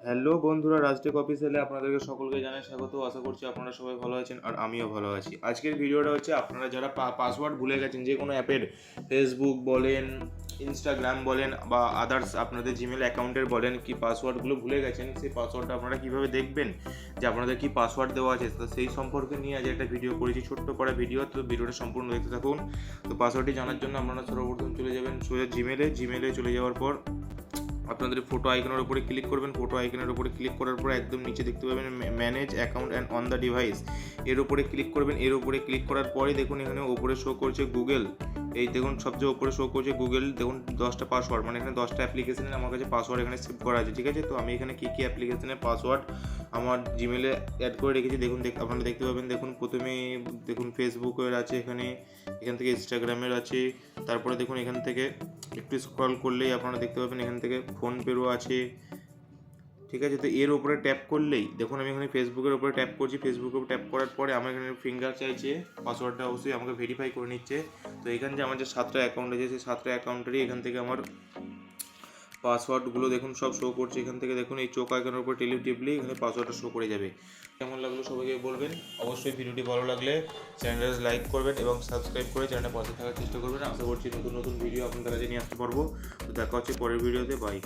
Hello বন্ধুরা, রাজটেক অফিসিয়ালে আপনাদেরকে সকলকে জানাই স্বাগত। আশা করছি আপনারা সবাই ভালো আছেন আর আমিও ভালো আছি। আজকের ভিডিওটা হচ্ছে আপনারা যারা পাসওয়ার্ড ভুলে গেছেন যে কোনো অ্যাপের, ফেসবুক বলেন, ইনস্টাগ্রাম বলেন বা আদার্স আপনাদের জিমেল অ্যাকাউন্টের বলেন, কি পাসওয়ার্ডগুলো ভুলে গেছেন, সেই পাসওয়ার্ডটা আপনারা কীভাবে দেখবেন যে আপনাদের কি পাসওয়ার্ড দেওয়া আছে। তো সেই সম্পর্কে নিয়ে আজ একটা ভিডিও করেছি, ছোট্ট করা ভিডিও। তো ভিডিওটা সম্পূর্ণ দেখতে থাকুন। তো পাসওয়ার্ডটি জানার জন্য আপনারা সর্বপ্রথম চলে যাবেন সোজা জিমেলে চলে যাওয়ার পর আপনাদের ফটো আইকনের উপরে ক্লিক করবেন। ফটো আইকনের উপরে ক্লিক করার পর একদম নিচে দেখতে পাবেন manage account and on the device, এর উপরে ক্লিক করবেন। এর উপরে ক্লিক করার পরে দেখুন এখানে উপরে শো করছে গুগল। এই দেখুন সবচেয়ে উপরে শো করছে গুগল। দেখুন 10টা পাসওয়ার্ড, মানে এখানে 10টা অ্যাপ্লিকেশনের আমার কাছে পাসওয়ার্ড এখানে সেভ করা আছে, ঠিক আছে। তো আমি এখানে কী অ্যাপ্লিকেশনের পাসওয়ার্ড আমার জিমেলে অ্যাড করে রেখেছি দেখুন, আপনারা দেখতে পাবেন। দেখুন প্রথমে দেখুন ফেসবুকের আছে, এখান থেকে ইনস্টাগ্রামের আছে, তারপরে দেখুন এখান থেকে একটু স্ক্রল করলেই আপনারা দেখতে পাবেন এখান থেকে ফোনপেরও আছে, ঠিক আছে। তো এর উপরে ট্যাপ করলেই দেখুন আমি এখানে ফেসবুকের উপরে ট্যাপ করছি। ফেসবুকের উপর ট্যাপ করার পরে আমার এখানে ফিঙ্গার চাইছে, পাসওয়ার্ডটা অবশ্যই আমাকে ভেরিফাই করে নিচ্ছে। তো এখানে যে আমার যে 7টা অ্যাকাউন্ট আছে, সেই 7টা অ্যাকাউন্টেরই এখান থেকে আমার পাসওয়ার্ডগুলো দেখুন সব শো করছে। এখান থেকে দেখুন এই চোখ আইকনের উপর টিপলেই এখানে পাসওয়ার্ডটা শো করে যাবে। কেমন লাগলো সবাইকে বলবেন। অবশ্যই ভিডিওটি ভালো লাগলে চ্যানেলটা লাইক করবেন এবং সাবস্ক্রাইব করে চ্যানেলের পাশে থাকার চেষ্টা করবেন। আশা করছি নতুন নতুন ভিডিও আপনাদের কাছে নিয়ে আসতে পারবো। তো দেখা হচ্ছে পরের ভিডিওতে। বাই।